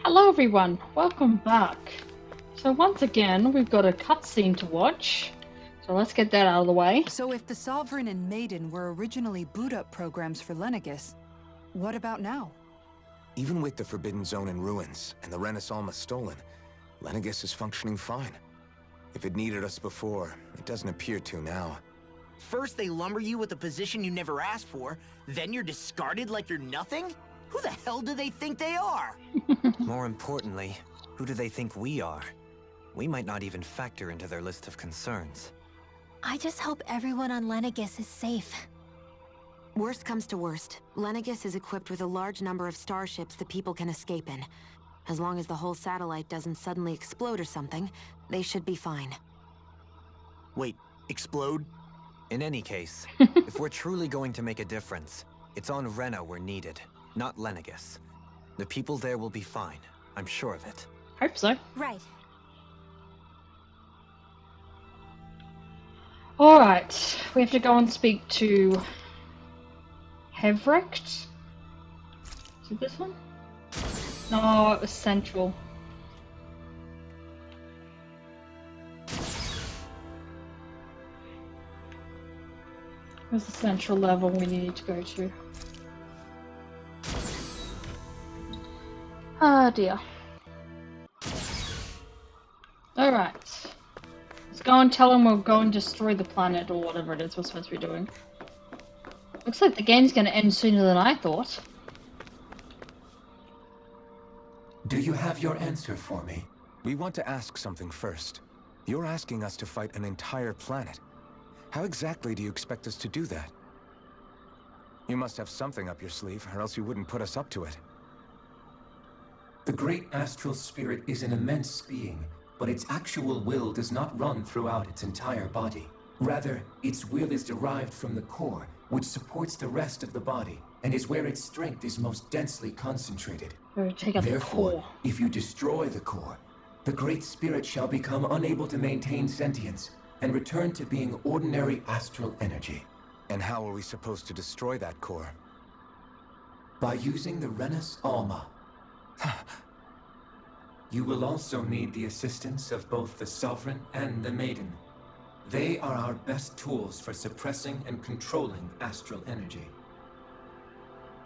Hello everyone, welcome back. So once again, we've got a cutscene to watch. So let's get that out of the way. So if the Sovereign and Maiden were originally boot-up programs for Lenegis, what about now? Even with the Forbidden Zone in ruins and the Renaissance stolen, Lenegis is functioning fine. If it needed us before, it doesn't appear to now. First they lumber you with a position you never asked for, then you're discarded like you're nothing? Who the hell do they think they are? More importantly, who do they think we are? We might not even factor into their list of concerns. I just hope everyone on Lenegis is safe. Worst comes to worst, Lenegis is equipped with a large number of starships the people can escape in. As long as the whole satellite doesn't suddenly explode or something, they should be fine. Wait, explode? In any case, if we're truly going to make a difference, it's on Rena we're needed, not Lenegis. The people there will be fine, I'm sure of it. Hope so. Right. Alright, we have to go and speak to Hevrecht. Is it this one? No, it was Central. Where's the central level we need to go to? Ah dear. Alright. Let's go and tell him we'll go and destroy the planet or whatever it is we're supposed to be doing. Looks like the game's gonna end sooner than I thought. Do you have your answer for me? We want to ask something first. You're asking us to fight an entire planet. How exactly do you expect us to do that? You must have something up your sleeve, or else you wouldn't put us up to it. The great astral spirit is an immense being, but its actual will does not run throughout its entire body. Rather, its will is derived from the core, which supports the rest of the body, and is where its strength is most densely concentrated. Take out Therefore, the core. if you destroy the core, the great spirit shall become unable to maintain sentience, and return to being ordinary astral energy. And how are we supposed to destroy that core? By using the Renis Alma. You will also need the assistance of both the Sovereign and the Maiden. They are our best tools for suppressing and controlling astral energy.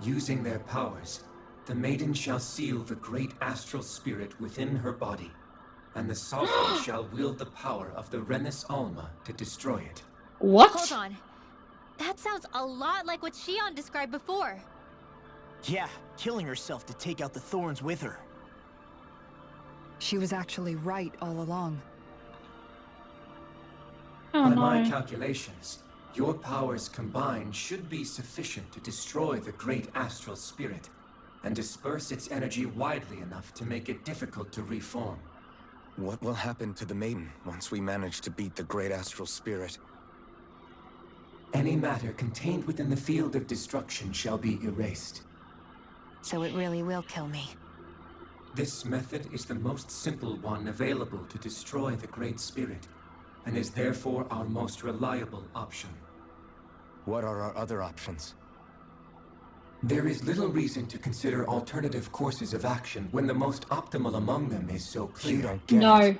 Using their powers, the Maiden shall seal the great astral spirit within her body, and the Sovereign shall wield the power of the Renis Alma to destroy it. What? Hold on. That sounds a lot like what Shion described before. Yeah, killing herself to take out the thorns with her. She was actually right all along. Oh By my no. calculations, your powers combined should be sufficient to destroy the great astral spirit, and disperse its energy widely enough to make it difficult to reform. What will happen to the Maiden once we manage to beat the great astral spirit? Any matter contained within the field of destruction shall be erased. So it really will kill me. This method is the most simple one available to destroy the great spirit, and is therefore our most reliable option. What are our other options? There is little reason to consider alternative courses of action when the most optimal among them is so clear. You don't get No. it.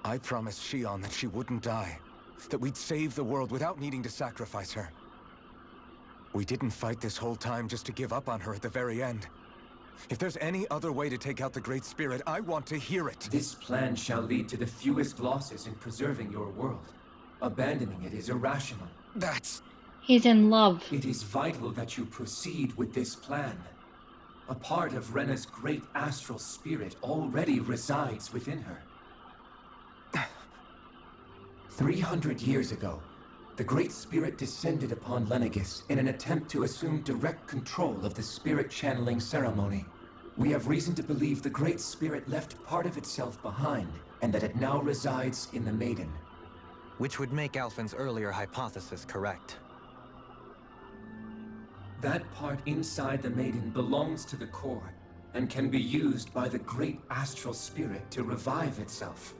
I promised Shion that she wouldn't die, that we'd save the world without needing to sacrifice her. We didn't fight this whole time just to give up on her at the very end. If there's any other way to take out the Great Spirit, I want to hear it. This plan shall lead to the fewest losses in preserving your world. Abandoning it is irrational. That's... He's in love. It is vital that you proceed with this plan. A part of Rena's great astral spirit already resides within her. 300 years ago, the Great Spirit descended upon Lenegis in an attempt to assume direct control of the spirit channeling ceremony. We have reason to believe the Great Spirit left part of itself behind, and that it now resides in the Maiden. Which would make Alphen's earlier hypothesis correct. That part inside the Maiden belongs to the core, and can be used by the great astral spirit to revive itself.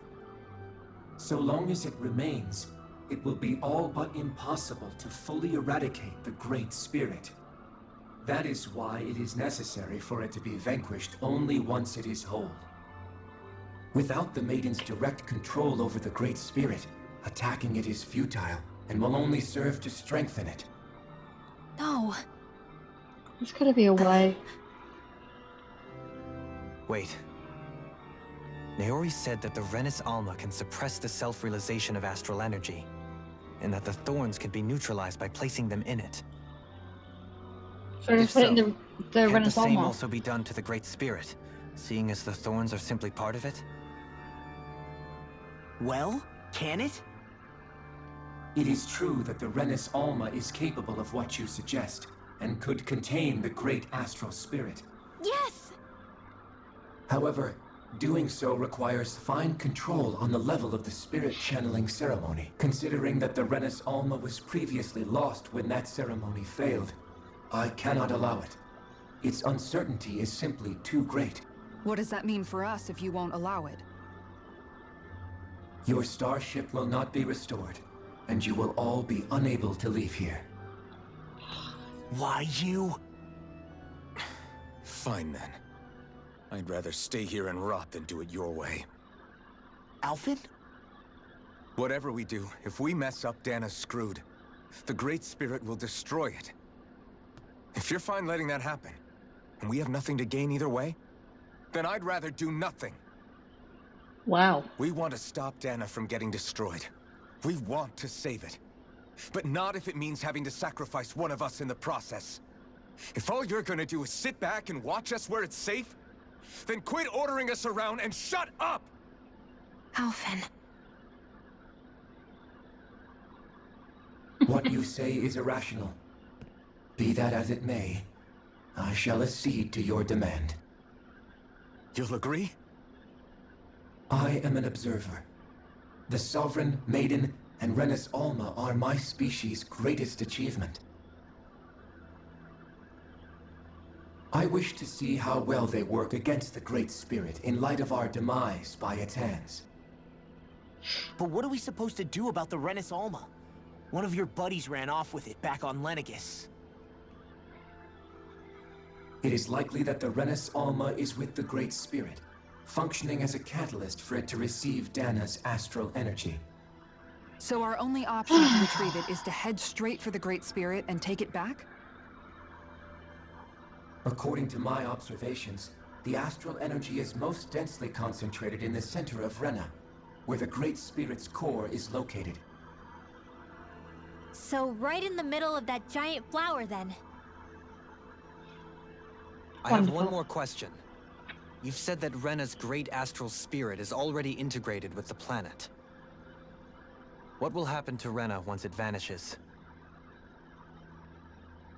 So long as it remains, it will be all but impossible to fully eradicate the Great Spirit. That is why it is necessary for it to be vanquished only once it is whole. Without the Maiden's direct control over the Great Spirit, attacking it is futile and will only serve to strengthen it. No. There's gotta be a way. Wait. Naori said that the Renis Alma can suppress the self-realization of astral energy, and that the thorns can be neutralized by placing them in it. So If just put it in so, the Can't the Renaissance same Alma. also be done to the Great Spirit, seeing as the thorns are simply part of it? Well, can it? It is true that the Renis Alma is capable of what you suggest, and could contain the great astral spirit. Yes! However, doing so requires fine control on the level of the spirit channeling ceremony, considering that the Renis Alma was previously lost when that ceremony failed. I cannot allow it. Its uncertainty is simply too great. What does that mean for us if you won't allow it? Your starship will not be restored, and you will all be unable to leave here. Why you? Fine then. I'd rather stay here and rot than do it your way. Alphen? Whatever we do, if we mess up, Dahna's screwed. The Great Spirit will destroy it. If you're fine letting that happen, and we have nothing to gain either way, then I'd rather do nothing. Wow. We want to stop Dahna from getting destroyed. We want to save it. But not if it means having to sacrifice one of us in the process. If all you're gonna do is sit back and watch us where it's safe, then quit ordering us around and shut up! Alphen. What you say is irrational. Be that as it may, I shall accede to your demand. You'll agree? I am an observer. The Sovereign, Maiden, and Renis Alma are my species' greatest achievement. I wish to see how well they work against the Great Spirit in light of our demise by its hands. But what are we supposed to do about the Renis Alma? One of your buddies ran off with it back on Lenegis. It is likely that the Renis Alma is with the Great Spirit, functioning as a catalyst for it to receive Dahna's astral energy. So our only option to retrieve it is to head straight for the Great Spirit and take it back? According to my observations, the astral energy is most densely concentrated in the center of Rena, where the Great Spirit's core is located. So right in the middle of that giant flower then. I have one Wonderful. more question. You've said that Rena's great astral spirit is already integrated with the planet. What will happen to Rena once it vanishes?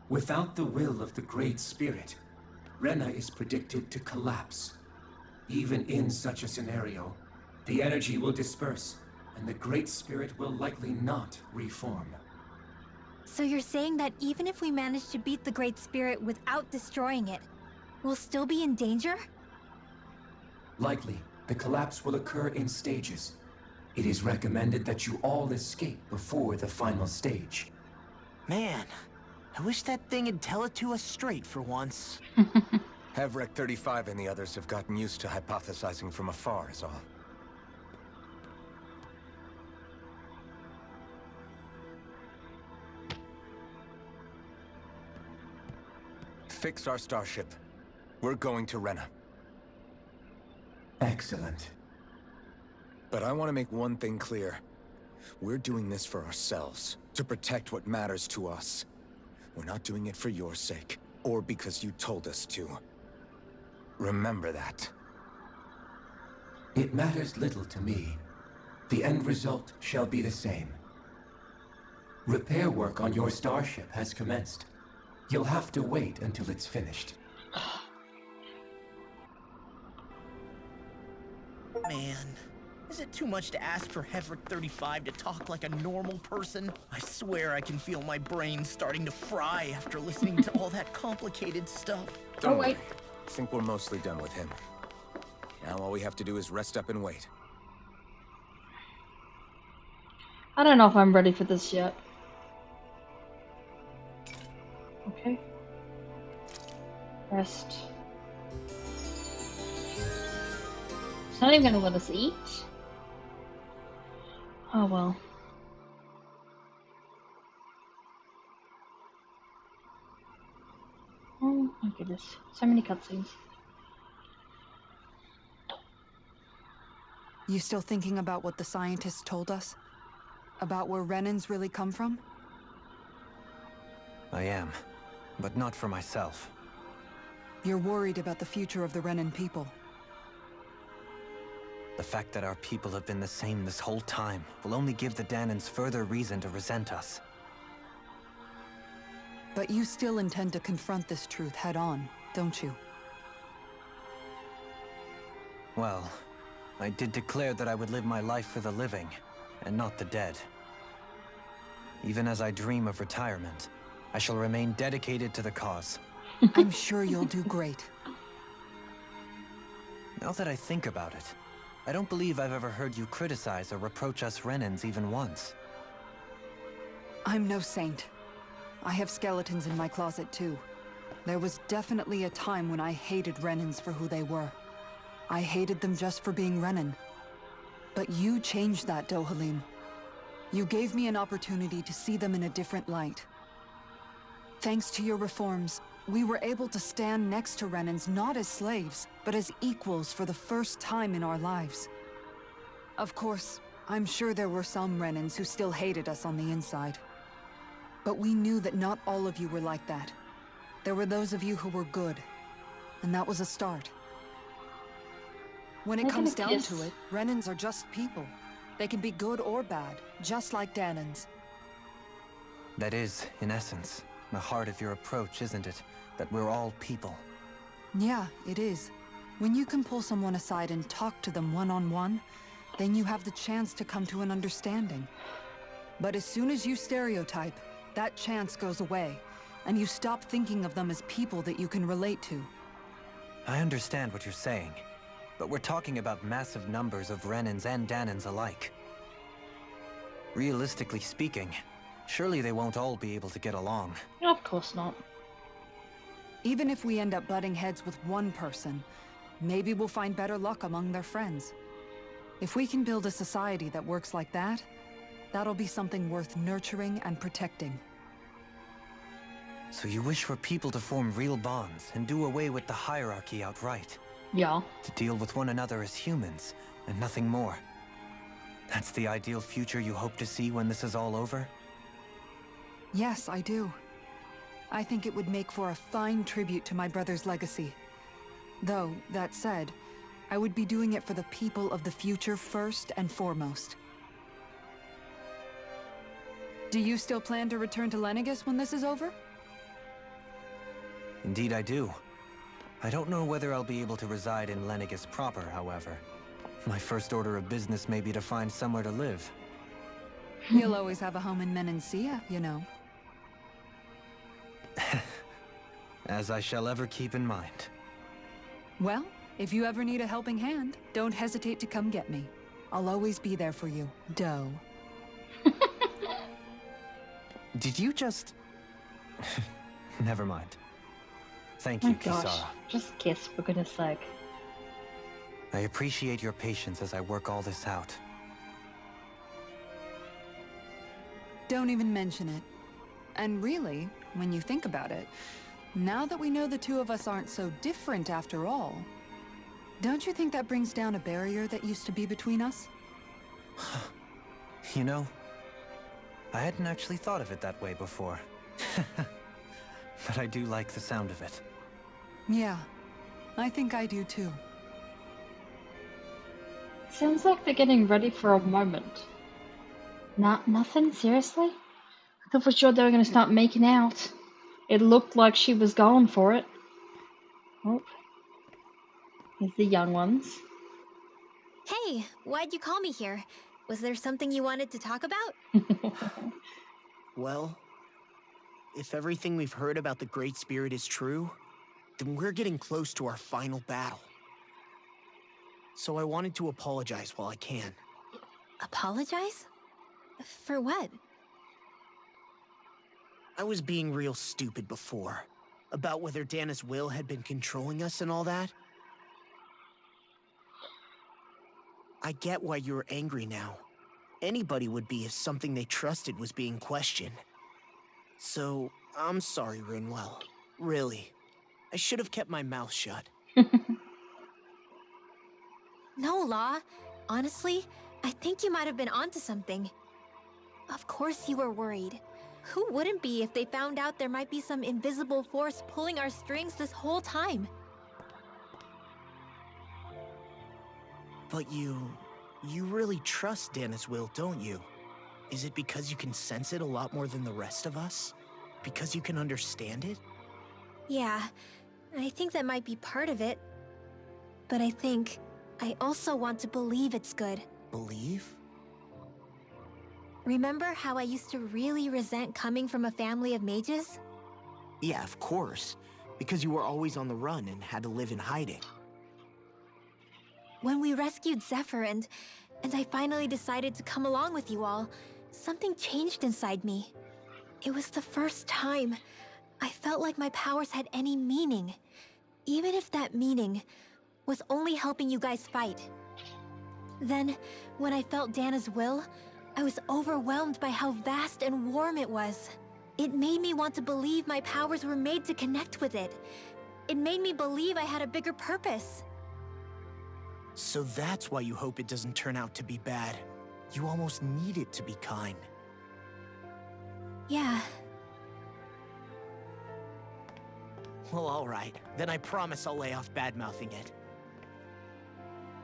Without the will of the Great Spirit, Rena is predicted to collapse. Even in such a scenario, the energy will disperse, and the Great Spirit will likely not reform. So you're saying that even if we manage to beat the Great Spirit without destroying it, we'll still be in danger? Likely, the collapse will occur in stages. It is recommended that you all escape before the final stage. Man, I wish that thing would tell it to us straight for once. Hevrek 35 and the others have gotten used to hypothesizing from afar is all. Fix our starship. We're going to Rena. Excellent. But I want to make one thing clear. We're doing this for ourselves, to protect what matters to us. We're not doing it for your sake, or because you told us to. Remember that. It matters little to me. The end result shall be the same. Repair work on your starship has commenced. You'll have to wait until it's finished. Man, is it too much to ask for Hevrek 35 to talk like a normal person? I swear I can feel my brain starting to fry after listening to all that complicated stuff. Don't wait. worry. I think we're mostly done with him. Now all we have to do is rest up and wait. I don't know if I'm ready for this yet. Okay. Rest. It's not even gonna let us eat. Oh well. Oh my goodness. So many cutscenes. You still thinking about what the scientists told us? About where Renans really come from? I am, but not for myself. You're worried about the future of the Renan people. The fact that our people have been the same this whole time will only give the Dahnans further reason to resent us. But you still intend to confront this truth head-on, don't you? Well, I did declare that I would live my life for the living, and not the dead. Even as I dream of retirement, I shall remain dedicated to the cause. I'm sure you'll do great. Now that I think about it, I don't believe I've ever heard you criticize or reproach us Renans even once. I'm no saint. I have skeletons in my closet too. There was definitely a time when I hated Renans for who they were. I hated them just for being Renan. But you changed that, Dohalim. You gave me an opportunity to see them in a different light. Thanks to your reforms, we were able to stand next to Renans not as slaves, but as equals for the first time in our lives. Of course, I'm sure there were some Renans who still hated us on the inside. But we knew that not all of you were like that. There were those of you who were good, and that was a start. When it comes down to it, Renans are just people. They can be good or bad, just like Dahnans. That is, in essence, the heart of your approach, isn't it? That we're all people. Yeah, it is. When you can pull someone aside and talk to them one-on-one, then you have the chance to come to an understanding. But as soon as you stereotype, that chance goes away, and you stop thinking of them as people that you can relate to. I understand what you're saying, but we're talking about massive numbers of Renans and Dahnans alike. Realistically speaking, surely they won't all be able to get along. Of course not. Even if we end up butting heads with one person, maybe we'll find better luck among their friends. If we can build a society that works like that, that'll be something worth nurturing and protecting. So you wish for people to form real bonds and do away with the hierarchy outright? Yeah. To deal with one another as humans, and nothing more. That's the ideal future you hope to see when this is all over? Yes, I do. I think it would make for a fine tribute to my brother's legacy. Though, that said, I would be doing it for the people of the future first and foremost. Do you still plan to return to Lenegis when this is over? Indeed I do. I don't know whether I'll be able to reside in Lenegis proper, however. My first order of business may be to find somewhere to live. You'll always have a home in Menancia, you know. As I shall ever keep in mind. Well, if you ever need a helping hand, don't hesitate to come get me. I'll always be there for you, Doe. Did you just... Never mind. Thank Oh you, my gosh. Kisara. Just kiss, for goodness sake. I appreciate your patience as I work all this out. Don't even mention it. And really, when you think about it, now that we know the two of us aren't so different after all, don't you think that brings down a barrier that used to be between us? You know, I hadn't actually thought of it that way before. But I do like the sound of it. Yeah, I think I do too. Sounds like they're getting ready for a moment. Nothing? Seriously? I thought for sure they were going to start making out. It looked like she was going for it. Oh. Here's the young ones. Hey, why'd you call me here? Was there something you wanted to talk about? Well, if everything we've heard about the Great Spirit is true, then we're getting close to our final battle. So I wanted to apologize while I can. Apologize? For what? I was being real stupid before. About whether Dahna's will had been controlling us and all that? I get why you're angry now. Anybody would be if something they trusted was being questioned. So, I'm sorry, Rinwell. Really. I should have kept my mouth shut. No, Law. Honestly, I think you might have been onto something. Of course you were worried. Who wouldn't be if they found out there might be some invisible force pulling our strings this whole time? But you really trust Dahna's will, don't you? Is it because you can sense it a lot more than the rest of us? Because you can understand it? Yeah, I think that might be part of it. But I also want to believe it's good. Believe? Remember how I used to really resent coming from a family of mages? Yeah, of course. Because you were always on the run and had to live in hiding. When we rescued Zephyr and I finally decided to come along with you all, something changed inside me. It was the first time I felt like my powers had any meaning, even if that meaning was only helping you guys fight. Then, when I felt Dahna's will, I was overwhelmed by how vast and warm it was. It made me want to believe my powers were made to connect with it. It made me believe I had a bigger purpose. So that's why you hope it doesn't turn out to be bad. You almost need it to be kind. Yeah. Well, alright. Then I promise I'll lay off bad-mouthing it.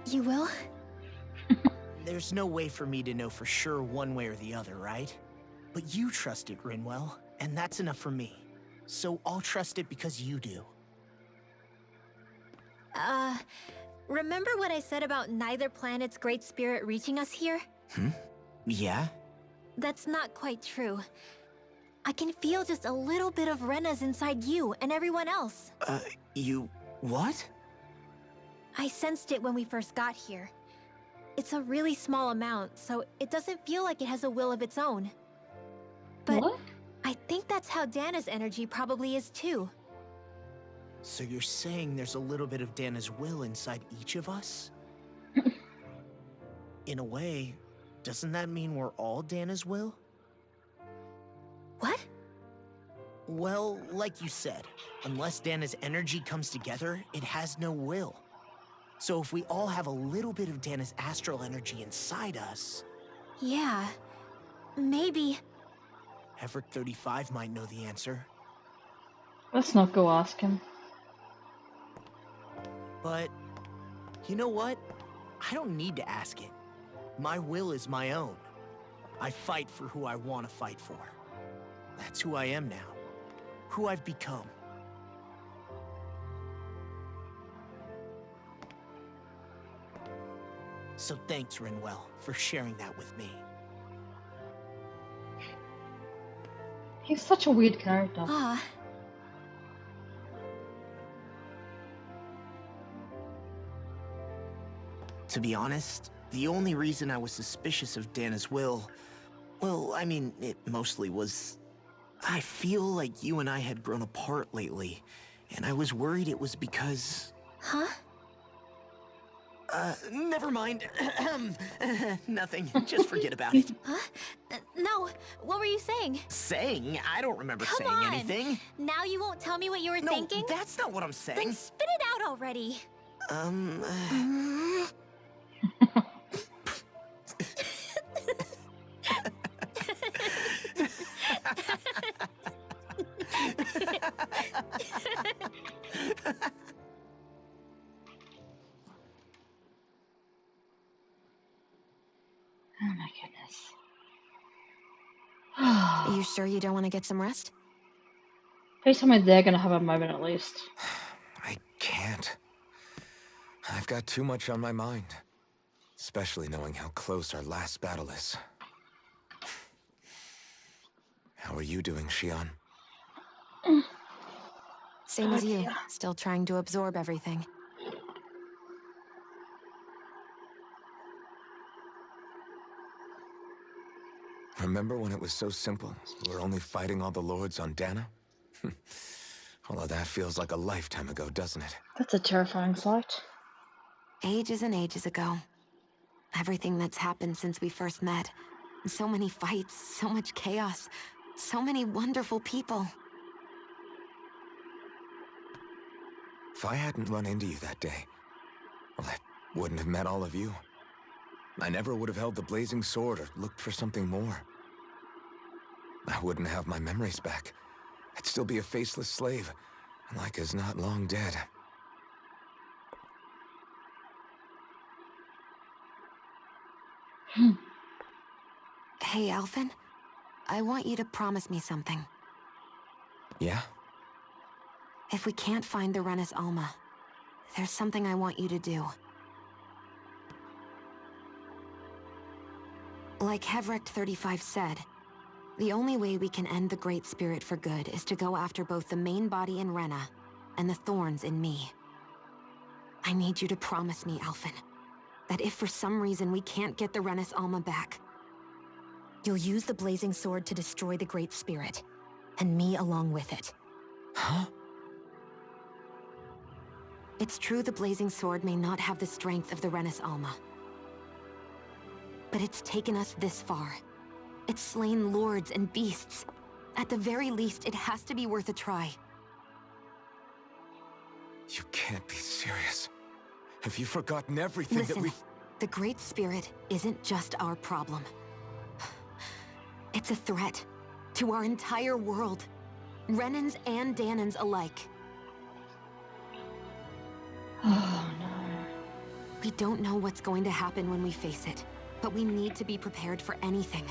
You will? There's no way for me to know for sure one way or the other, right? But you trust it, Rinwell, and that's enough for me. So I'll trust it because you do. Remember what I said about neither planet's great spirit reaching us here? Yeah? That's not quite true. I can feel just a little bit of Rena's inside you and everyone else. You... what? I sensed it when we first got here. It's a really small amount, so it doesn't feel like it has a will of its own. But What? I think that's how Dahna's energy probably is too. So you're saying there's a little bit of Dahna's will inside each of us? In a way, doesn't that mean we're all Dahna's will? What? Well, like you said, unless Dahna's energy comes together, it has no will. So if we all have a little bit of Dahna's astral energy inside us... Yeah. Maybe. Everett 35 might know the answer. Let's not go ask him. But, you know what? I don't need to ask it. My will is my own. I fight for who I want to fight for. That's who I am now. Who I've become. So thanks, Rinwell, for sharing that with me. He's such a weird character. Ah. To be honest, the only reason I was suspicious of Dahna's will... well, I mean, it mostly was... I feel like you and I had grown apart lately, and I was worried it was because... Huh? Never mind. Nothing. Just forget about it. Huh? No. What were you saying? Saying? I don't remember Come saying on. anything. Now you won't tell me what you were No, thinking? that's not what I'm saying. Then spit it out already. Oh my goodness. Are you sure you don't want to get some rest? Please tell me they're gonna have a moment at least. I can't. I've got too much on my mind. Especially knowing how close our last battle is. How are you doing, Shion? Same as you. Still trying to absorb everything. Remember when it was so simple? We were only fighting all the lords on Dahna? All of that feels like a lifetime ago, doesn't it? That's a terrifying sight. Ages and ages ago. Everything that's happened since we first met. So many fights, so much chaos, so many wonderful people. If I hadn't run into you that day, well, I wouldn't have met all of you. I never would have held the blazing sword or looked for something more. I wouldn't have my memories back. I'd still be a faceless slave, like as not long dead. Hey, Alphen. I want you to promise me something. Yeah? If we can't find the Renis Alma, there's something I want you to do. Like Hevrecht 35 said, the only way we can end the Great Spirit for good is to go after both the main body in Rena and the thorns in me. I need you to promise me, Alphen, that if for some reason we can't get the Renis Alma back, you'll use the blazing sword to destroy the Great Spirit, and me along with it. Huh? It's true the blazing sword may not have the strength of the Renis Alma, but it's taken us this far. It's slain lords and beasts. At the very least, it has to be worth a try. You can't be serious. Have you forgotten everything Listen, that we've... the Great Spirit isn't just our problem. It's a threat to our entire world. Renans and Dahnans alike. Oh no. We don't know what's going to happen when we face it, but we need to be prepared for anything.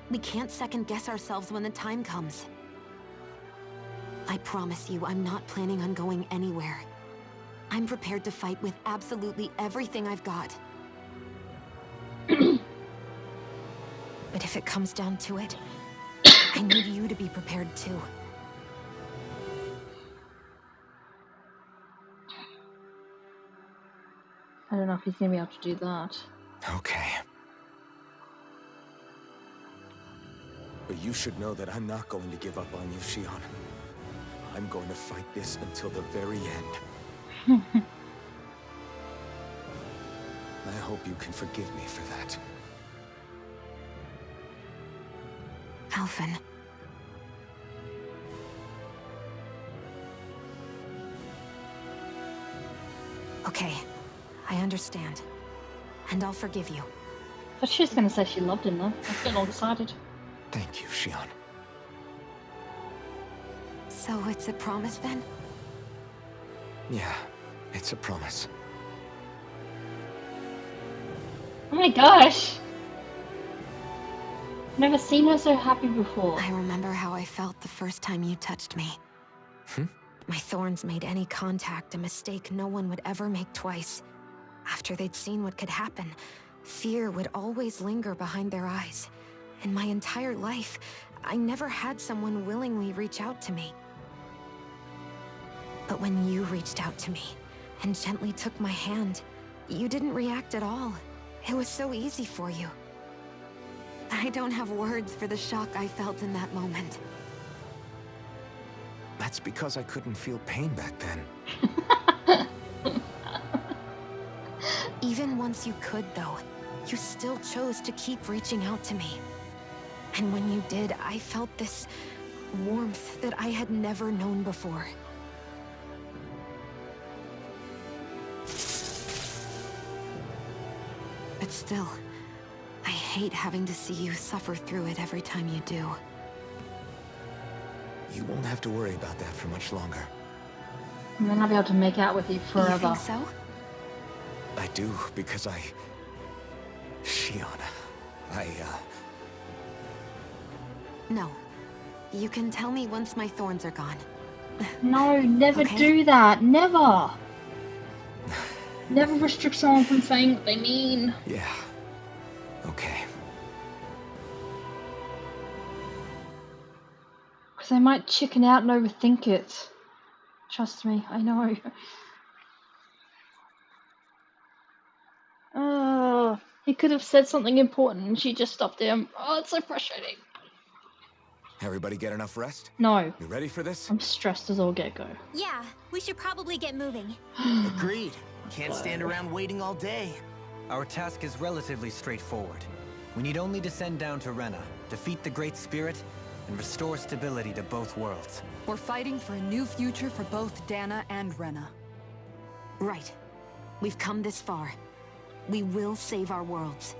We can't second-guess ourselves when the time comes. I promise you, I'm not planning on going anywhere. I'm prepared to fight with absolutely everything I've got. But if it comes down to it, I need you to be prepared too. I don't know if he's gonna be able to do that. Okay. But you should know that I'm not going to give up on you, Shion. I'm going to fight this until the very end. I hope you can forgive me for that. Alphen. Okay, I understand. And I'll forgive you. But she was gonna say she loved him though. Let's get all decided. Thank you, Shion. So it's a promise then? Yeah, it's a promise. Oh my gosh! Never seen her so happy before. I remember how I felt the first time you touched me. My thorns made any contact a mistake no one would ever make twice. After they'd seen what could happen, fear would always linger behind their eyes. In my entire life, I never had someone willingly reach out to me. But when you reached out to me and gently took my hand, you didn't react at all. It was so easy for you. I don't have words for the shock I felt in that moment. That's because I couldn't feel pain back then. Even once you could, though, you still chose to keep reaching out to me. And when you did, I felt this warmth that I had never known before. But still, I hate having to see you suffer through it every time you do. You won't have to worry about that for much longer. And then I'll be able to make out with you forever. You think so? I do, because Shion, No. You can tell me once my thorns are gone. No, never Okay. do that. Never. Never restrict someone from saying what they mean. Yeah. Okay. Because they might chicken out and overthink it. Trust me, I know. Oh, he could have said something important and she just stopped him. Oh, it's so frustrating. Everybody get enough rest? No. You ready for this? I'm stressed as all get-go. Yeah, we should probably get moving. Agreed. Can't stand around waiting all day. Our task is relatively straightforward. We need only descend down to Rena, defeat the Great Spirit, and restore stability to both worlds. We're fighting for a new future for both Dahna and Rena. Right. We've come this far. We will save our worlds.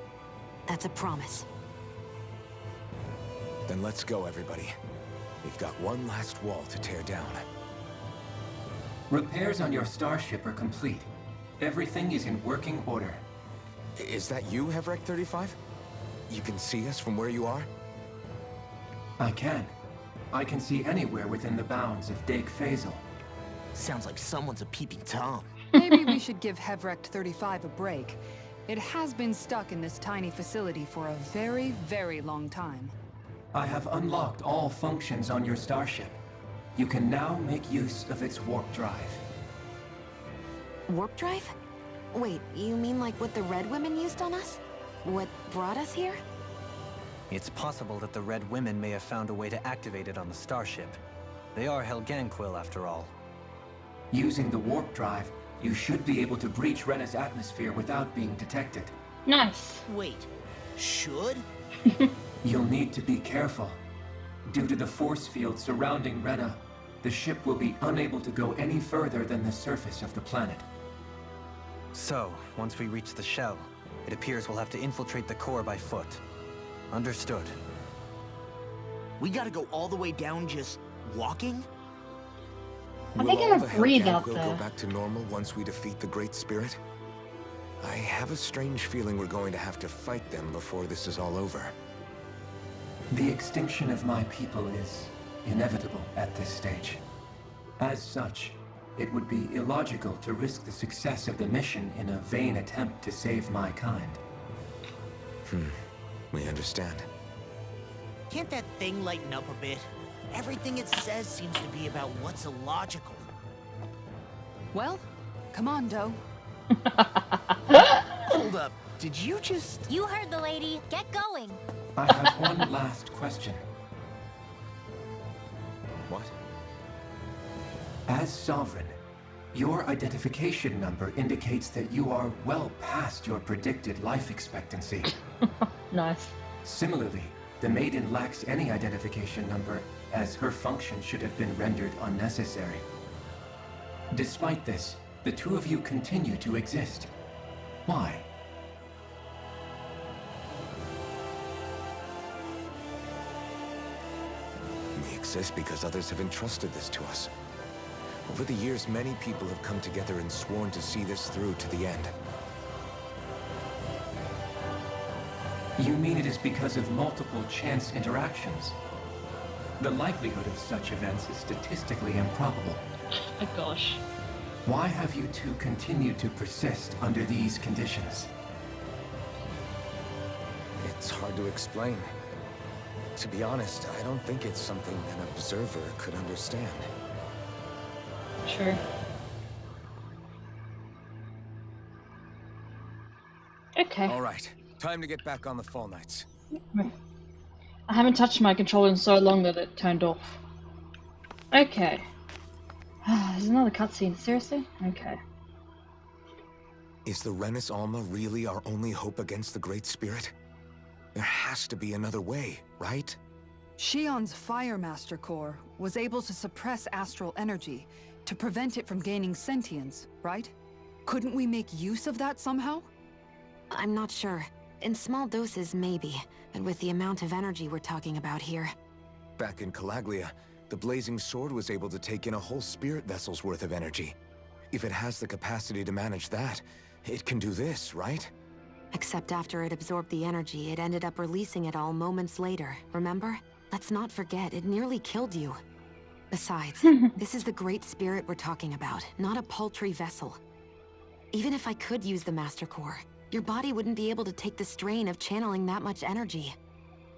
That's a promise. Then let's go, everybody. We've got one last wall to tear down. Repairs on your starship are complete. Everything is in working order. Is that you, Hevrek 35? You can see us from where you are? I can. I can see anywhere within the bounds of Dake Faisal. Sounds like someone's a peeping Tom. Maybe we should give Hevrect 35 a break. It has been stuck in this tiny facility for a very, very long time. I have unlocked all functions on your starship. You can now make use of its warp drive. Warp drive? Wait, you mean like what the Red Women used on us? What brought us here? It's possible that the Red Women may have found a way to activate it on the starship. They are Helganquil, after all. Using the warp drive, you should be able to breach Rena's atmosphere without being detected. Nice. Wait, should? You'll need to be careful. Due to the force field surrounding Rena, the ship will be unable to go any further than the surface of the planet. So, once we reach the shell, it appears we'll have to infiltrate the core by foot. Understood. We gotta go all the way down just walking? I Will think all I the breathe out Helganquil there. go back to normal once we defeat the Great Spirit? I have a strange feeling we're going to have to fight them before this is all over. The extinction of my people is inevitable at this stage. As such, it would be illogical to risk the success of the mission in a vain attempt to save my kind. We understand. Can't that thing lighten up a bit? Everything it says seems to be about what's illogical. Well, come on, Doe. Hold up, did you just... You heard the lady. Get going. I have one last question. What? As Sovereign, your identification number indicates that you are well past your predicted life expectancy. Nice. Similarly, the Maiden lacks any identification number, as her function should have been rendered unnecessary. Despite this, the two of you continue to exist. Why? We exist because others have entrusted this to us. Over the years, many people have come together and sworn to see this through to the end. You mean it is because of multiple chance interactions? The likelihood of such events is statistically improbable. Oh gosh. Why have you two continued to persist under these conditions? It's hard to explain. To be honest, I don't think it's something an observer could understand. Sure. Okay. All right, time to get back on the Fall Knights. I haven't touched my controller in so long that it turned off. Okay. There's another cutscene. Seriously? Okay. Is the Renis Alma really our only hope against the Great Spirit? There has to be another way, right? Shion's Fire Master Core was able to suppress astral energy to prevent it from gaining sentience, right? Couldn't we make use of that somehow? I'm not sure. In small doses, maybe. But with the amount of energy we're talking about here... Back in Calaglia, the Blazing Sword was able to take in a whole spirit vessel's worth of energy. If it has the capacity to manage that, it can do this, right? Except after it absorbed the energy, it ended up releasing it all moments later, remember? Let's not forget, it nearly killed you. Besides, this is the Great Spirit we're talking about, not a paltry vessel. Even if I could use the Master Core, your body wouldn't be able to take the strain of channeling that much energy.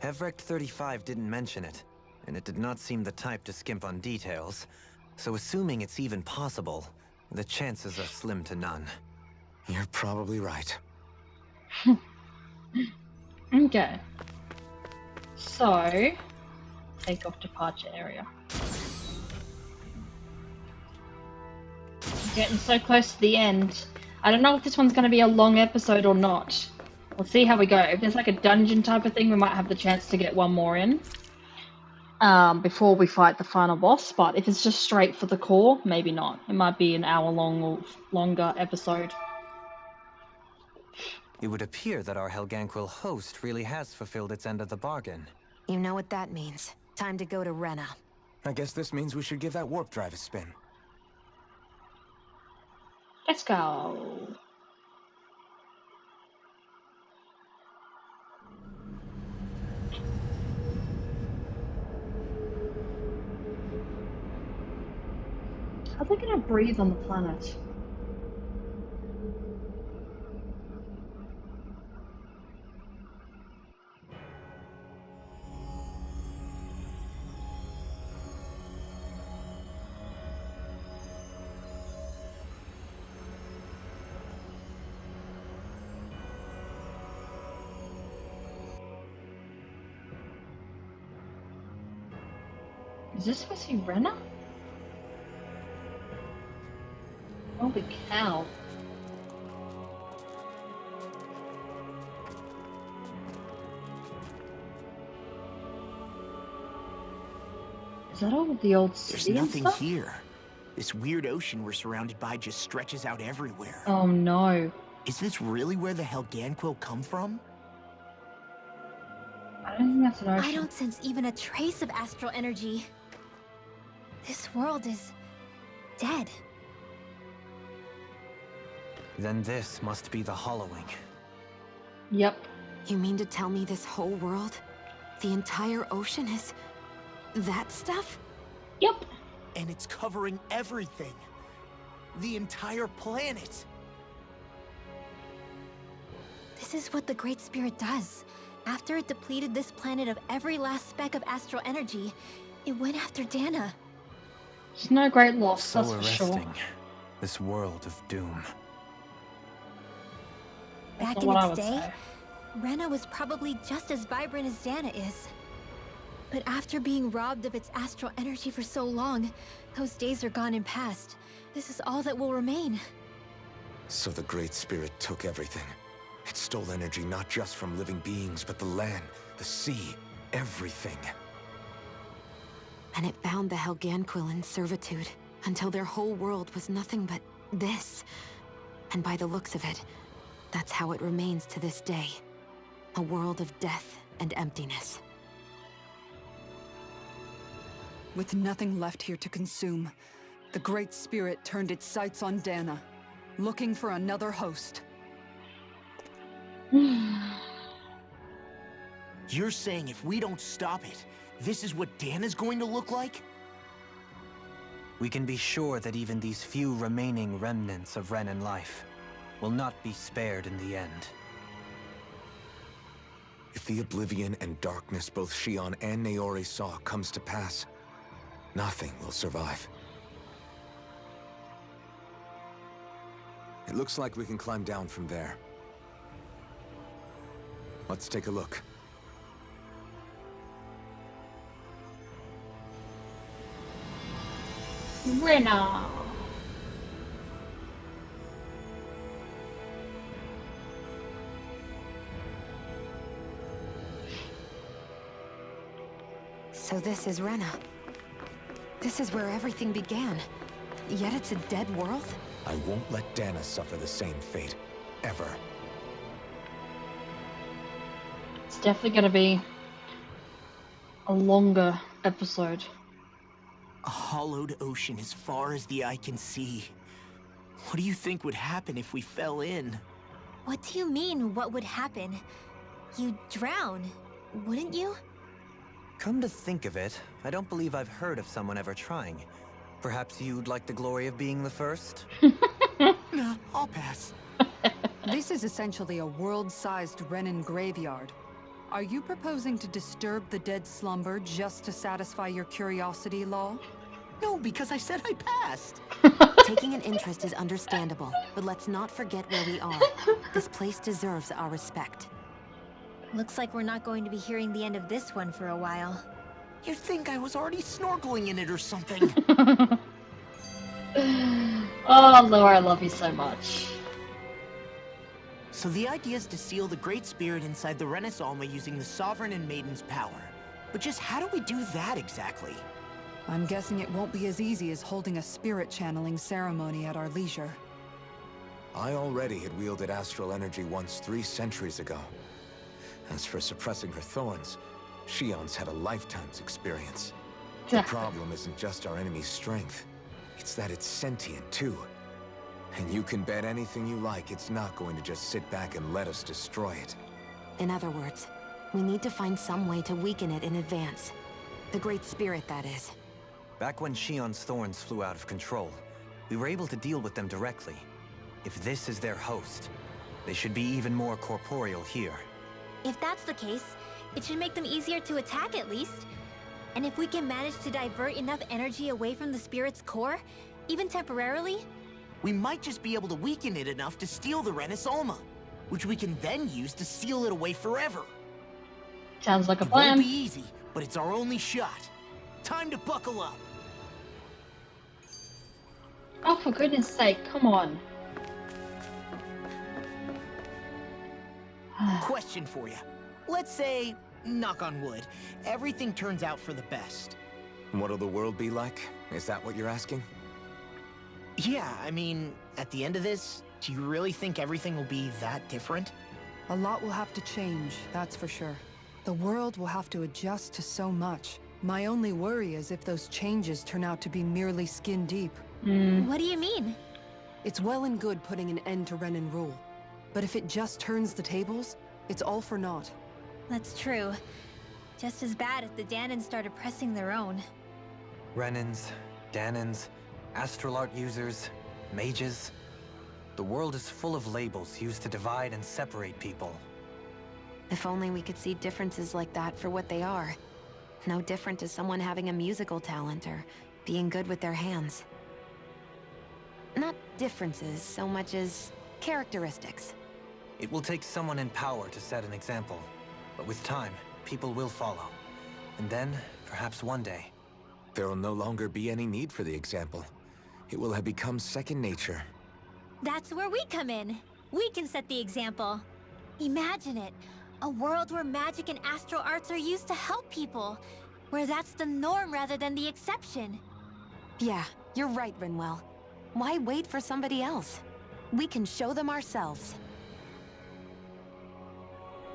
Hevrect 35 didn't mention it, and it did not seem the type to skimp on details. So assuming it's even possible, the chances are slim to none. You're probably right. Okay. So, Takeoff departure area. Getting so close to the end. I don't know if this one's going to be a long episode or not. We'll see how we go. If there's like a dungeon type of thing, we might have the chance to get one more in before we fight the final boss. But if it's just straight for the core, maybe not. It might be an hour long or longer episode. It would appear that our Helganquil host really has fulfilled its end of the bargain. You know what that means. Time to go to Rena. I guess this means we should give that warp drive a spin. Let's go. How are they going to breathe on the planet? Is this supposed to be Rena? Holy cow. Is that all the old There's city and nothing stuff? here. This weird ocean we're surrounded by just stretches out everywhere. Oh no. Is this really where the Helganquil come from? I don't think that's an ocean. I don't sense even a trace of astral energy. This world is dead. Then this must be the hollowing. Yep. You mean to tell me this whole world, the entire ocean is that stuff? Yep. And it's covering everything. The entire planet. This is what the Great Spirit does. After it depleted this planet of every last speck of astral energy, it went after Dahna. It's no great loss, So that's for sure. arresting. This world of doom. That's Back not in what I its would day, say. Rena was probably just as vibrant as Dahna is. But after being robbed of its astral energy for so long, those days are gone and past. This is all that will remain. So the Great Spirit took everything. It stole energy not just from living beings, but the land, the sea, everything. And it bound the Helganquil in servitude, until their whole world was nothing but this. And by the looks of it, that's how it remains to this day. A world of death and emptiness. With nothing left here to consume, the Great Spirit turned its sights on Dahna, looking for another host. You're saying if we don't stop it, this is what Dahna's going to look like? We can be sure that even these few remaining remnants of Renan life will not be spared in the end. If the oblivion and darkness both Shion and Naori saw comes to pass, nothing will survive. It looks like we can climb down from there. Let's take a look. Rena. So this is Rena. This is where everything began. Yet it's a dead world? I won't let Dahna suffer the same fate. Ever. It's definitely going to be a longer episode. A hollowed ocean as far as the eye can see. What do you think would happen if we fell in? What do you mean, what would happen? You'd drown, wouldn't you? Come to think of it, I don't believe I've heard of someone ever trying. Perhaps you'd like the glory of being the first? Nah, I'll pass. This is essentially a world-sized Renan graveyard. Are you proposing to disturb the dead slumber just to satisfy your curiosity, Law? No, because I said I passed. Taking an interest is understandable, but let's not forget where we are. This place deserves our respect. Looks like we're not going to be hearing the end of this one for a while. You'd think I was already snorkeling in it or something. Oh, Laura, I love you so much. So the idea is to seal the Great Spirit inside the Renaissance using the Sovereign and Maiden's power. But just how do we do that exactly? I'm guessing it won't be as easy as holding a spirit channeling ceremony at our leisure. I already had wielded astral energy once 3 centuries ago. As for suppressing her thorns, Shion's had a lifetime's experience. The problem isn't just our enemy's strength. It's that it's sentient, too. And you can bet anything you like it's not going to just sit back and let us destroy it. In other words, we need to find some way to weaken it in advance. The Great Spirit, that is. Back when Shion's thorns flew out of control, we were able to deal with them directly. If this is their host, they should be even more corporeal here. If that's the case, it should make them easier to attack at least. And if we can manage to divert enough energy away from the spirit's core, even temporarily, we might just be able to weaken it enough to steal the Renaissance, which we can then use to seal it away forever. Sounds like a It plan. won't be easy, but it's our only shot. Time to buckle up. Oh, for goodness sake, come on. Question for you. Let's say, knock on wood, everything turns out for the best. What'll the world be like? Is that what you're asking? Yeah, I mean, at the end of this, do you really think everything will be that different? A lot will have to change, that's for sure. The world will have to adjust to so much. My only worry is if those changes turn out to be merely skin deep. What do you mean? It's well and good putting an end to Renan rule. But if it just turns the tables, it's all for naught. That's true. Just as bad if the Dahnans started pressing their own. Renans, Dahnans, astral art users, mages. The world is full of labels used to divide and separate people. If only we could see differences like that for what they are. No different to someone having a musical talent or being good with their hands. Not differences so much as characteristics. It will take someone in power to set an example. But with time, people will follow. And then, perhaps one day... There will no longer be any need for the example. It will have become second nature. That's where we come in. We can set the example. Imagine it. A world where magic and astral arts are used to help people. Where that's the norm rather than the exception. Yeah, you're right, Rinwell. Why wait for somebody else? We can show them ourselves.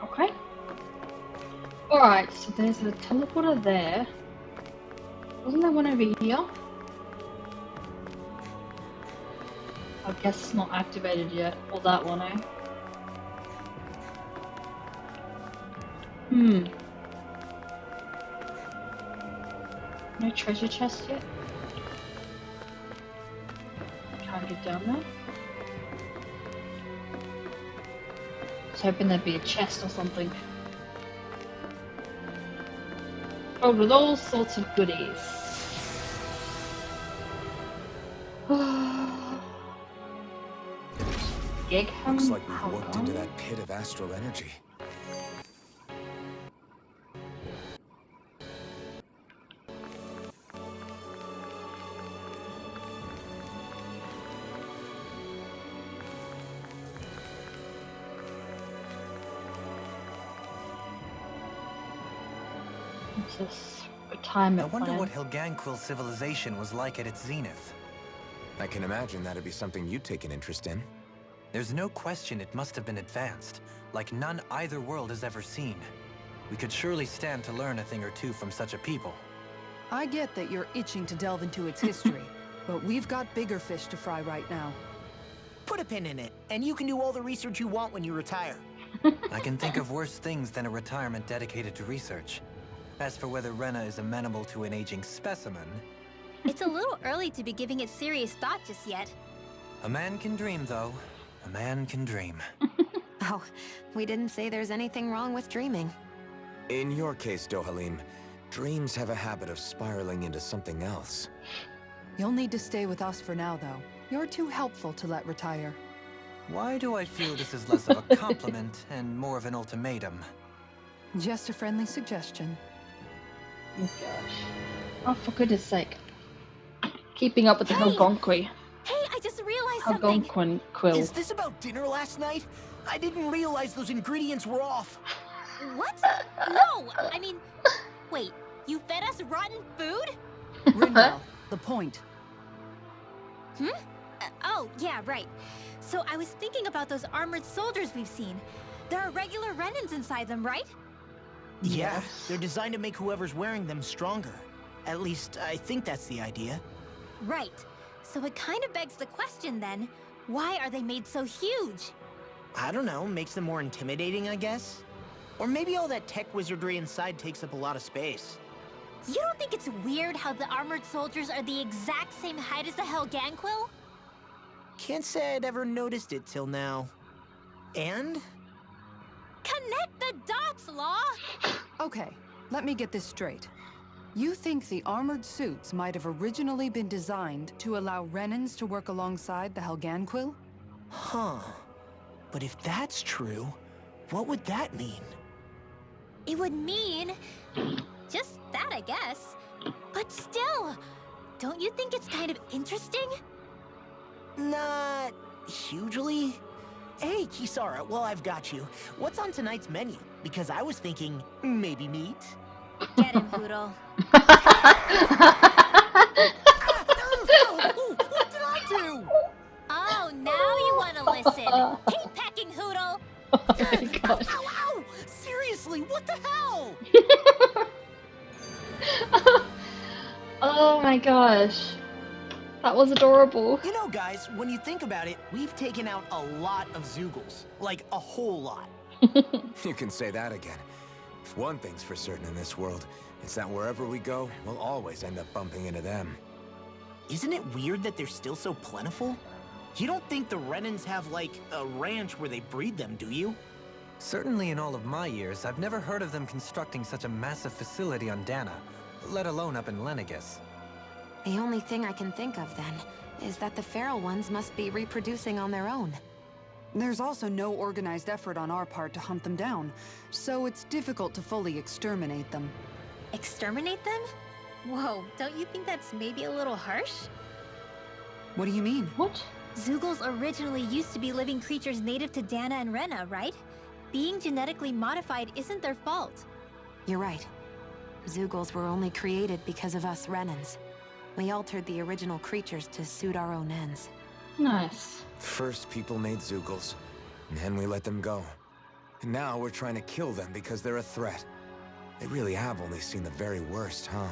Okay. Alright, so there's a teleporter there. Wasn't there one over here? I guess it's not activated yet. Or that one, eh? No treasure chest yet? Can't get down there? I was hoping there'd be a chest or something. Filled with all sorts of goodies. Gig Looks like we've walked into that pit of astral energy. What's this? Retirement I wonder plan. what Helganquil civilization was like at its zenith. I can imagine that'd be something you'd take an interest in. There's no question it must have been advanced, like none either world has ever seen. We could surely stand to learn a thing or two from such a people. I get that you're itching to delve into its history, but we've got bigger fish to fry right now. Put a pin in it, and you can do all the research you want when you retire. I can think of worse things than a retirement dedicated to research. As for whether Rena is amenable to an aging specimen... It's a little early to be giving it serious thought just yet. A man can dream, though. A man can dream. Oh, we didn't say there's anything wrong with dreaming. In your case, Dohalim, dreams have a habit of spiraling into something else. You'll need to stay with us for now, though. You're too helpful to let retire. Why do I feel this is less of a compliment and more of an ultimatum? Just a friendly suggestion. Oh gosh. Oh, for goodness sake. Keeping up with the Hey! Algonquin. Hey, I just realized something! Algonquin quill. Is this about dinner last night? I didn't realize those ingredients were off. What? No! I mean, wait, you fed us rotten food? Rinwell, the point. Oh, yeah, right. So I was thinking about those armored soldiers we've seen. There are regular Renans inside them, right? Yeah, Yes. they're designed to make whoever's wearing them stronger. At least, I think that's the idea. Right. So it kind of begs the question then, why are they made so huge? I don't know, makes them more intimidating, I guess? Or maybe all that tech wizardry inside takes up a lot of space. You don't think it's weird how the armored soldiers are the exact same height as the Helganquil? Can't say I'd ever noticed it till now. And? Connect the dots, Law! Okay, let me get this straight. You think the armored suits might have originally been designed to allow Renans to work alongside the Helganquil? Huh. But if that's true, what would that mean? It would mean... just that, I guess. But still, don't you think it's kind of interesting? Not hugely. Hey, Kisara, well, I've got you. What's on tonight's menu? Because I was thinking, maybe meat. Get him, Hoodle. What did I do? Oh, now you want to listen. Keep pecking, Hoodle. Oh my gosh. Ow, ow! Seriously, what the hell? Oh my gosh. That was adorable. You know, guys, when you think about it, we've taken out a lot of Zoogles. Like, a whole lot. You can say that again. If one thing's for certain in this world, it's that wherever we go, we'll always end up bumping into them. Isn't it weird that they're still so plentiful? You don't think the Renans have, like, a ranch where they breed them, do you? Certainly in all of my years, I've never heard of them constructing such a massive facility on Dahna, let alone up in Lenegis. The only thing I can think of, then, is that the feral ones must be reproducing on their own. There's also no organized effort on our part to hunt them down, so it's difficult to fully exterminate them. Exterminate them? Whoa, don't you think that's maybe a little harsh? What do you mean? What? Zoogles originally used to be living creatures native to Dahna and Rena, right? Being genetically modified isn't their fault. You're right. Zoogles were only created because of us Renans. We altered the original creatures to suit our own ends. Nice. First, people made Zoogles, and then we let them go. And now we're trying to kill them because they're a threat. They really have only seen the very worst, huh?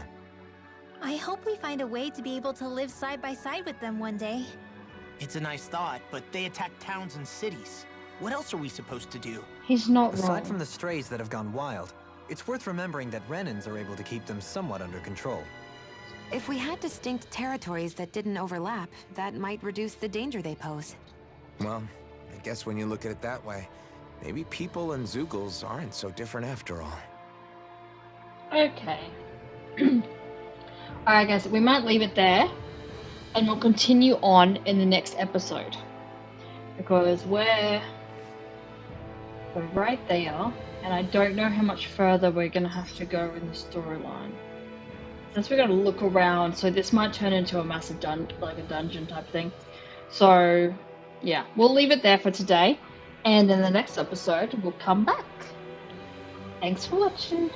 I hope we find a way to be able to live side by side with them one day. It's a nice thought, but they attack towns and cities. What else are we supposed to do? He's not wrong. Aside from the strays that have gone wild, it's worth remembering that Renans are able to keep them somewhat under control. If we had distinct territories that didn't overlap, that might reduce the danger they pose. Well, I guess when you look at it that way, maybe people and Zoogles aren't so different after all. Okay. Alright guys, we might leave it there. And we'll continue on in the next episode. Because we're right there. And I don't know how much further we're going to have to go in the storyline. Since we're going to look around, so this might turn into a massive dungeon type thing. So, yeah, we'll leave it there for today. And in the next episode, we'll come back. Thanks for watching.